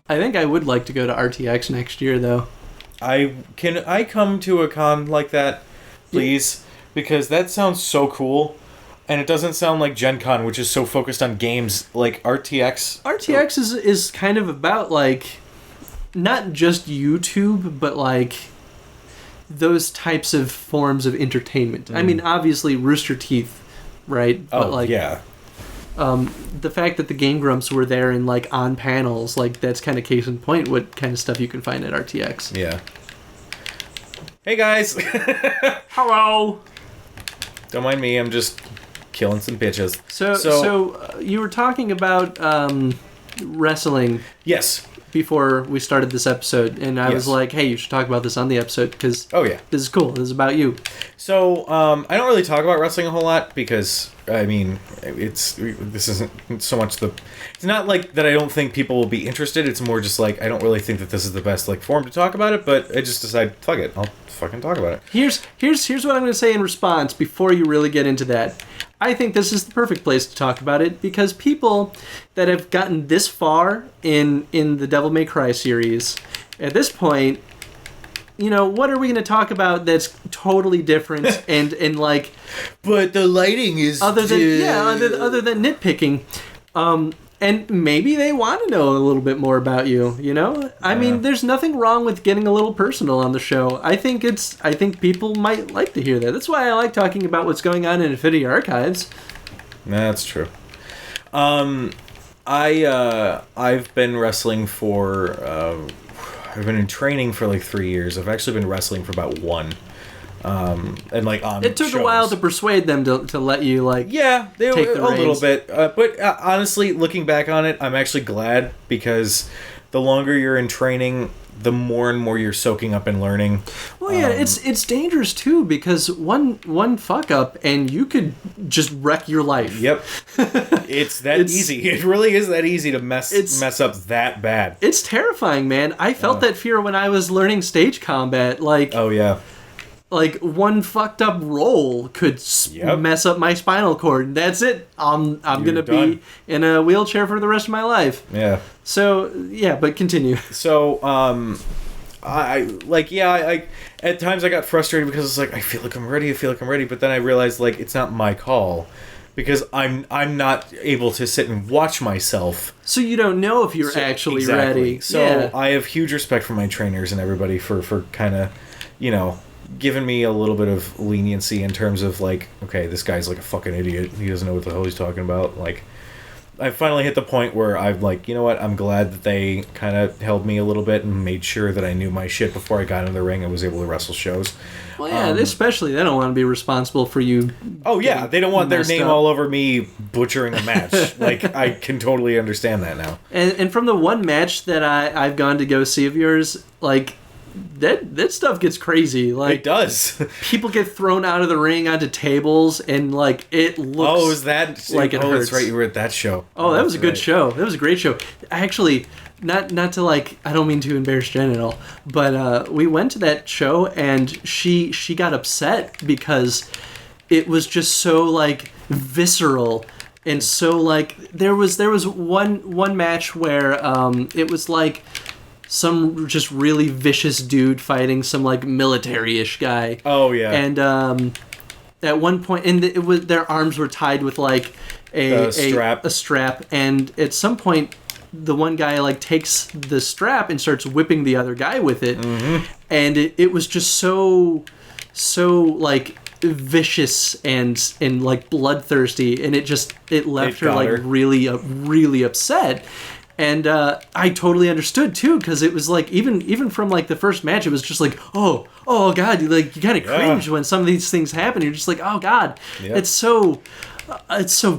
I think I would like to go to RTX next year, though. Can I come to a con like that, please? Because that sounds so cool. And it doesn't sound like Gen Con, which is so focused on games, like RTX. RTX is kind of about, like, not just YouTube, but, like, those types of forms of entertainment. I mean, obviously, Rooster Teeth, right? But, like, yeah. The fact that the Game Grumps were there and, like, on panels, like, that's kind of case in point what kind of stuff you can find at RTX. Yeah. Hey, guys! Hello! Don't mind me, I'm just killing some bitches. So you were talking about wrestling. Yes. Before we started this episode, and I was like, hey, you should talk about this on the episode, because this is cool. This is about you. So, I don't really talk about wrestling a whole lot, because, I mean, this isn't so much it's not like that I don't think people will be interested, it's more just like, I don't really think that this is the best, like, forum to talk about it, but I just decided, fuck it, I'll fucking talk about it. Here's what I'm going to say in response before you really get into that. I think this is the perfect place to talk about it, because people that have gotten this far in the Devil May Cry series, at this point, you know, what are we going to talk about that's totally different and like... But the lighting is... Other than nitpicking. And maybe they want to know a little bit more about you, you know? I mean, there's nothing wrong with getting a little personal on the show. I think people might like to hear that. That's why I like talking about what's going on in Infinity Archives. That's true. I've been wrestling for... I've been in training for like 3 years. I've actually been wrestling for about 1. And like on it took shows. A while to persuade them to let you like take the reins. Little bit, but honestly, looking back on it, I'm actually glad, because the longer you're in training, the more and more you're soaking up and learning. Well, yeah, it's dangerous too, because one fuck up and you could just wreck your life. Yep, it's easy. It really is that easy to mess up that bad. It's terrifying, man. I felt that fear when I was learning stage combat. Like, oh yeah. Like, one fucked up roll could mess up my spinal cord. That's it. I'm going to be in a wheelchair for the rest of my life. Yeah. So, yeah, but continue. So, I at times I got frustrated because it's like, I feel like I'm ready. But then I realized, like, it's not my call, because I'm not able to sit and watch myself. So you don't know if you're actually ready. So I have huge respect for my trainers and everybody for kind of, you know, given me a little bit of leniency in terms of like, okay, this guy's like a fucking idiot. He doesn't know what the hell he's talking about. Like, I finally hit the point where I've like, you know what? I'm glad that they kind of held me a little bit and made sure that I knew my shit before I got in the ring and was able to wrestle shows. Well, yeah, especially they don't want to be responsible for you. Oh yeah, they don't want their name all over me butchering a match. Like, I can totally understand that now. And from the one match that I've gone to go see of yours, like, that stuff gets crazy. Like, it does. People get thrown out of the ring onto tables, and like it looks. Oh, is that like it hurts? That's right. You were at that show. Oh, that was a good show. That was a great show. Actually, not to like. I don't mean to embarrass Jen at all, but we went to that show, and she got upset because it was just so like visceral. And so like there was one match where it was like some just really vicious dude fighting some like military-ish guy. Oh yeah. And at one point, and it was their arms were tied with like a strap, and at some point the one guy like takes the strap and starts whipping the other guy with it, and it was just so like vicious and like bloodthirsty, and it left her like really upset. And I totally understood too, because it was like even from like the first match, it was just like, oh god, you kind of cringe when some of these things happen. You're just like, oh god, it's so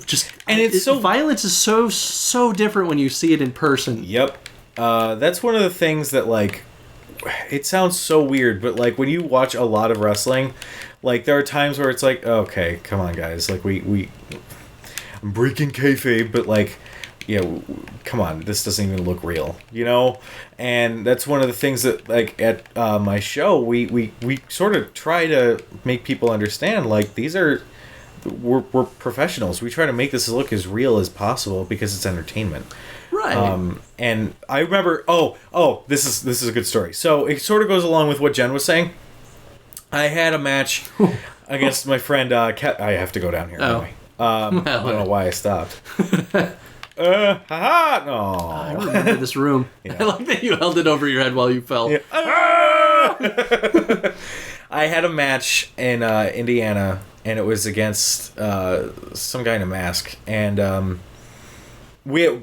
just, and violence is so different when you see it in person. Yep, that's one of the things that, like, it sounds so weird, but like when you watch a lot of wrestling, like there are times where it's like, okay, come on guys, like I'm breaking kayfabe, but like, yeah, come on, this doesn't even look real, you know? And that's one of the things that, like, at my show, we sort of try to make people understand, like, we're professionals. We try to make this look as real as possible because it's entertainment. Right. And I remember. This is a good story. So it sort of goes along with what Jen was saying. I had a match against my friend. I have to go down here anyway. I don't know why I stopped. Haha! No. I remember this room. Yeah. I like that you held it over your head while you fell. Yeah. I had a match in Indiana, and it was against some guy in a mask, and we had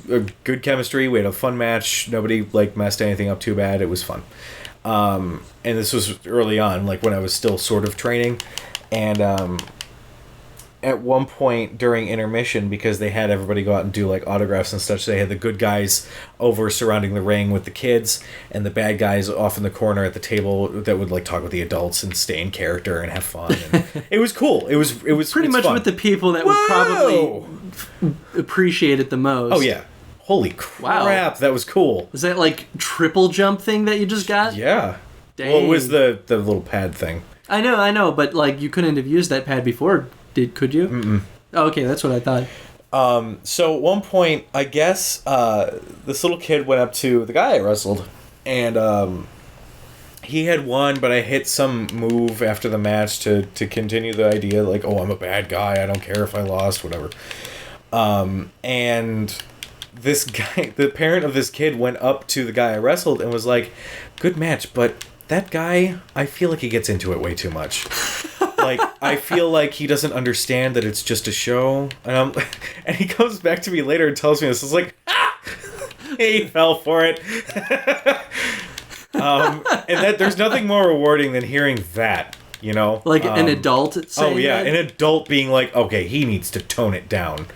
a good chemistry. We had a fun match. Nobody messed anything up too bad. It was fun. And this was early on, when I was still sort of training, and at one point during intermission, because they had everybody go out and do autographs and such, they had the good guys over surrounding the ring with the kids, and the bad guys off in the corner at the table that would talk with the adults and stay in character and have fun. And it was cool. It was pretty much fun. With the people that would probably appreciate it the most. Oh yeah. Holy crap, wow. That was cool. Was that triple jump thing that you just got? Yeah. Dang. Well, it was the little pad thing. I know, but you couldn't have used that pad before, could you? Mm-mm. Oh, okay, that's what I thought. So at one point, I guess, this little kid went up to the guy I wrestled, and he had won, but I hit some move after the match to continue the idea, I'm a bad guy, I don't care if I lost, whatever. And this guy, the parent of this kid, went up to the guy I wrestled and was like, good match, but that guy, I feel like he gets into it way too much. I feel like he doesn't understand that it's just a show. And he comes back to me later and tells me this. It's he fell for it. And that there's nothing more rewarding than hearing that, an adult saying that? An adult being okay, he needs to tone it down.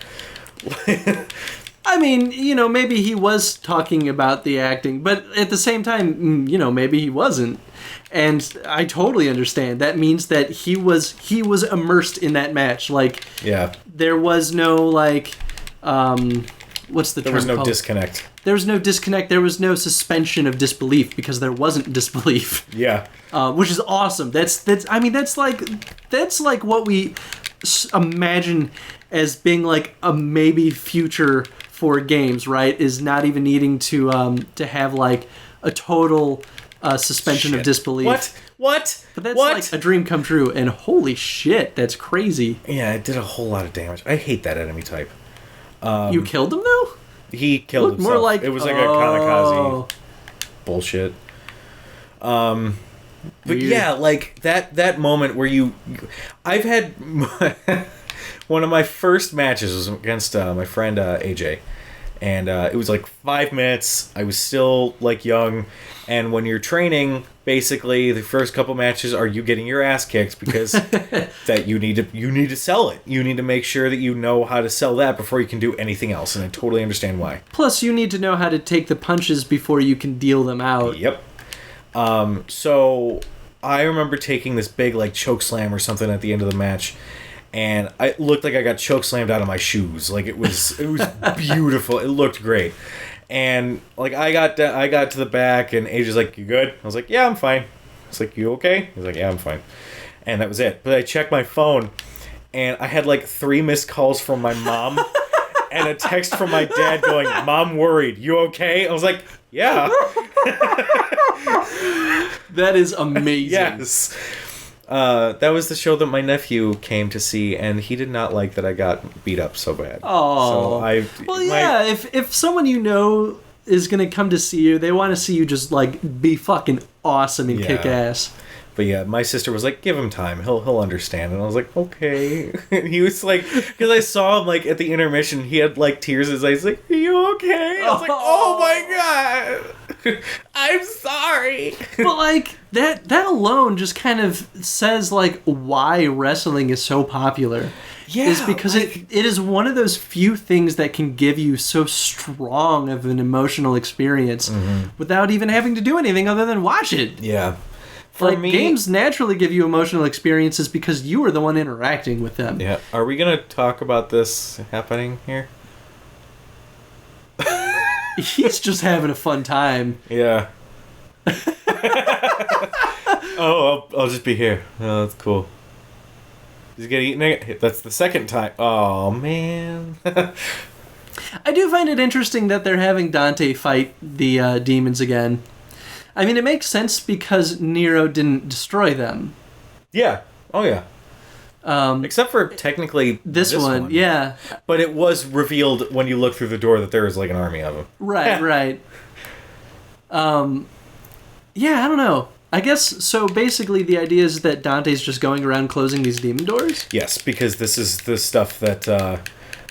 I mean, maybe he was talking about the acting, but at the same time, maybe he wasn't. And I totally understand. That means that he was immersed in that match. There was no what's the term? There was no disconnect. There was no disconnect. There was no suspension of disbelief because there wasn't disbelief. Yeah. Which is awesome. That's like what we imagine as being a maybe future for games, right? Is not even needing to have a total suspension of disbelief. What? But that's a dream come true, and holy shit, that's crazy. Yeah, it did a whole lot of damage. I hate that enemy type. You killed him though? He killed himself. More like it was a kamikaze bullshit. But weird. Yeah, that moment where I've had one of my first matches was against my friend AJ. And it was 5 minutes. I was still young, and when you're training, basically the first couple matches are you getting your ass kicked because that you need to sell it. You need to make sure that you know how to sell that before you can do anything else, and I totally understand why. Plus, you need to know how to take the punches before you can deal them out. Yep. So I remember taking this big choke slam or something at the end of the match. And it looked like I got chokeslammed out of my shoes. It was beautiful. It looked great. And I got to the back, and AJ's like, "You good?" I was like, "Yeah, I'm fine." It's like, "You okay?" He's like, "Yeah, I'm fine." And that was it. But I checked my phone, and I had 3 missed calls from my mom, and a text from my dad going, "Mom worried. You okay?" I was like, "Yeah." That is amazing. Yes. That was the show that my nephew came to see, and he did not like that I got beat up so bad. Oh, so if someone is gonna come to see you, they want to see you just be fucking awesome and kick ass. But yeah, my sister was like, "Give him time; he'll understand." And I was like, "Okay." He was because I saw him at the intermission, he had tears in his eyes. Like, "Are you okay?" I was like, "Oh my god, I'm sorry." But that alone just kind of says why wrestling is so popular. Yeah, is because it is one of those few things that can give you so strong of an emotional experience without even having to do anything other than watch it. Yeah. For me, games naturally give you emotional experiences because you are the one interacting with them. Yeah. Are we going to talk about this happening here? He's just having a fun time. Yeah. I'll just be here. Oh, that's cool. He's getting eaten. That's the second time. Oh, man. I do find it interesting that they're having Dante fight the demons again. I mean, it makes sense because Nero didn't destroy them. Yeah. Oh, yeah. Except for technically this one. Yeah. But it was revealed when you look through the door that there is like an army of them. Right, right. Yeah, I don't know. I guess, so basically the idea is that Dante's just going around closing these demon doors? Yes, because this is the stuff that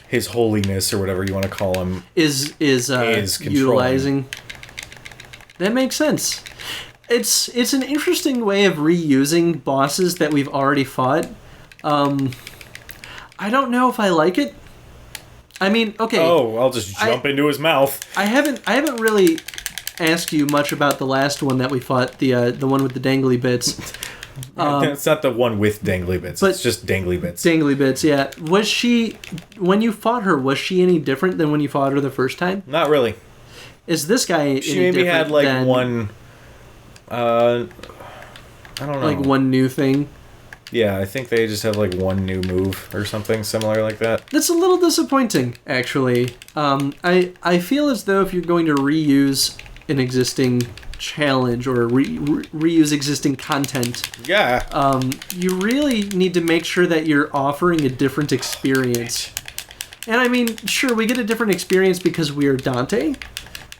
His Holiness, or whatever you want to call him, is utilizing. That makes sense. It's an interesting way of reusing bosses that we've already fought. I don't know if I like it. I mean, okay. Oh, I'll just jump into his mouth. I haven't really asked you much about the last one that we fought, the one with the dangly bits. It's not the one with dangly bits. It's just dangly bits. Dangly bits, yeah. Was she, when you fought her, was she any different than when you fought her the first time? Not really. Is this guy she any maybe had like one I don't know. Like one new thing? Yeah, I think they just have like one new move or something similar like that. That's a little disappointing, actually. I feel as though if you're going to reuse an existing challenge or reuse existing content, you really need to make sure that you're offering a different experience. And I mean, sure, we get a different experience because we are Dante,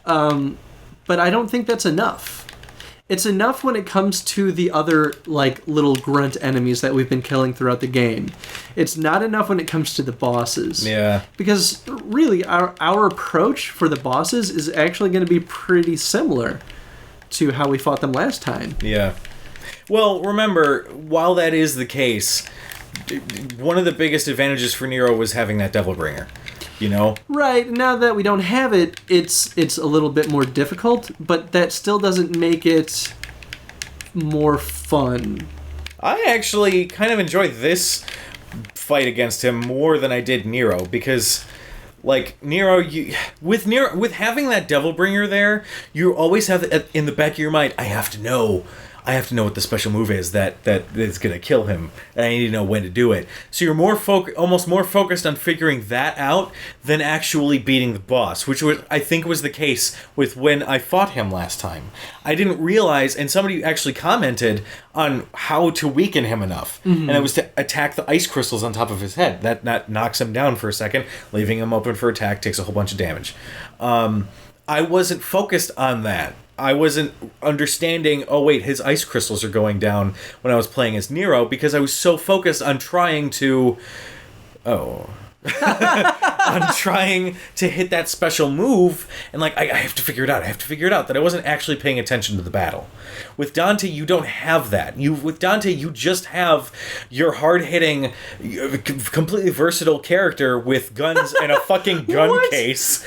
but I don't think that's enough. It's enough when it comes to the other, like, little grunt enemies that we've been killing throughout the game. It's not enough when it comes to the bosses. Yeah. Because, really, our approach for the bosses is actually going to be pretty similar to how we fought them last time. Yeah. Well, remember, while that is the case, one of the biggest advantages for Nero was having that Devil Bringer. You know? Right. Now that we don't have it, it's a little bit more difficult, but that still doesn't make it more fun. I actually kind of enjoyed this fight against him more than I did Nero, because like Nero, with having that Devil Bringer there, you always have in the back of your mind, I have to know what the special move is that is going to kill him, and I need to know when to do it. So you're almost more focused on figuring that out than actually beating the boss, which I think was the case with when I fought him last time. I didn't realize, and somebody actually commented on how to weaken him enough, and it was to attack the ice crystals on top of his head. That knocks him down for a second, leaving him open for attack, takes a whole bunch of damage. I wasn't focused on that. I wasn't understanding, oh wait, his ice crystals are going down when I was playing as Nero, because I was so focused on trying to hit that special move, and like, I have to figure it out, that I wasn't actually paying attention to the battle. With Dante, you don't have that. With Dante, you just have your hard-hitting, completely versatile character with guns and a fucking gun case.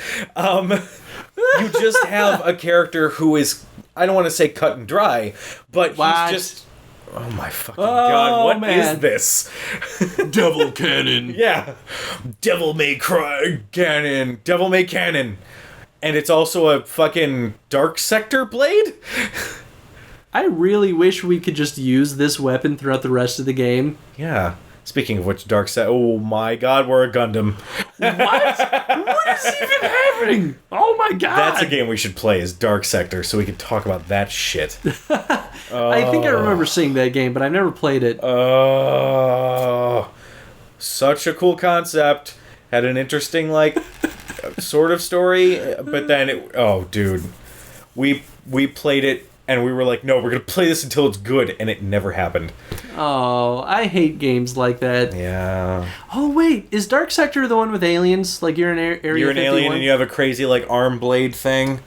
You just have a character who is, I don't want to say cut and dry, but he's just... Oh my fucking god, what is this? Devil cannon. Yeah. Devil may cannon. And it's also a fucking Dark Sector blade? I really wish we could just use this weapon throughout the rest of the game. Yeah. Speaking of which, Dark Sector... Oh my god, we're a Gundam. What? What is even happening? Oh my god. That's a game we should play, is Dark Sector, so we can talk about that shit. I think I remember seeing that game, but I've never played it. Such a cool concept. Had an interesting, like, sort of story, but then dude. We played it, and we were like, no, we're going to play this until it's good, and it never happened. Oh, I hate games like that. Yeah. Oh, wait, is Dark Sector the one with aliens? Like, you're in Area 51? You're an alien and you have a crazy, like, arm blade thing?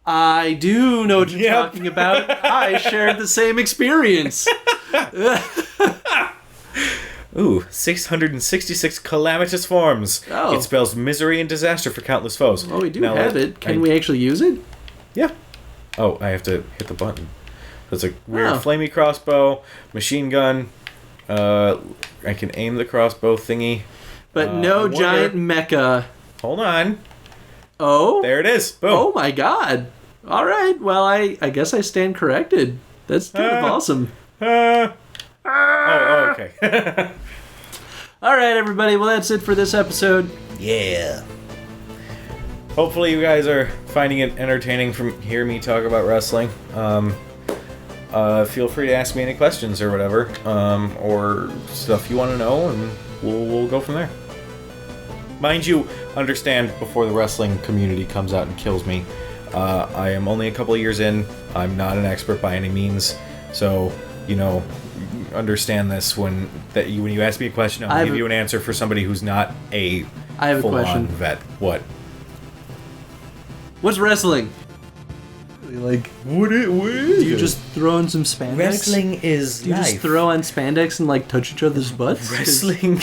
I do know what you're talking about. I shared the same experience. Ooh, 666 calamitous forms. Oh. It spells misery and disaster for countless foes. Oh, we do have it. Can we actually use it? Yeah. Oh, I have to hit the button. It's a weird flamey crossbow, machine gun. I can aim the crossbow thingy. But no giant mecha. Hold on. Oh? There it is. Boom. Oh my god. All right. Well, I guess I stand corrected. That's kind of awesome. Oh, okay. All right, everybody. Well, that's it for this episode. Yeah. hopefully you guys are finding it entertaining from hearing me talk about wrestling. Feel free to ask me any questions or whatever, or stuff you want to know, and we'll go from there. Mind you, understand before the wrestling community comes out and kills me, I am only a couple of years in. I'm not an expert by any means, so understand this when you ask me a question, I'll give you an answer for somebody who's not a full-on vet. What? What's wrestling? Like, what is do you just throw on some spandex? Wrestling is Do you just throw on spandex and like touch each other's butts? Wrestling.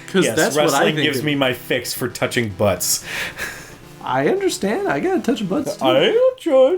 Because that's what I think. Wrestling gives me my fix for touching butts. I understand. I gotta touch butts too. I don't judge.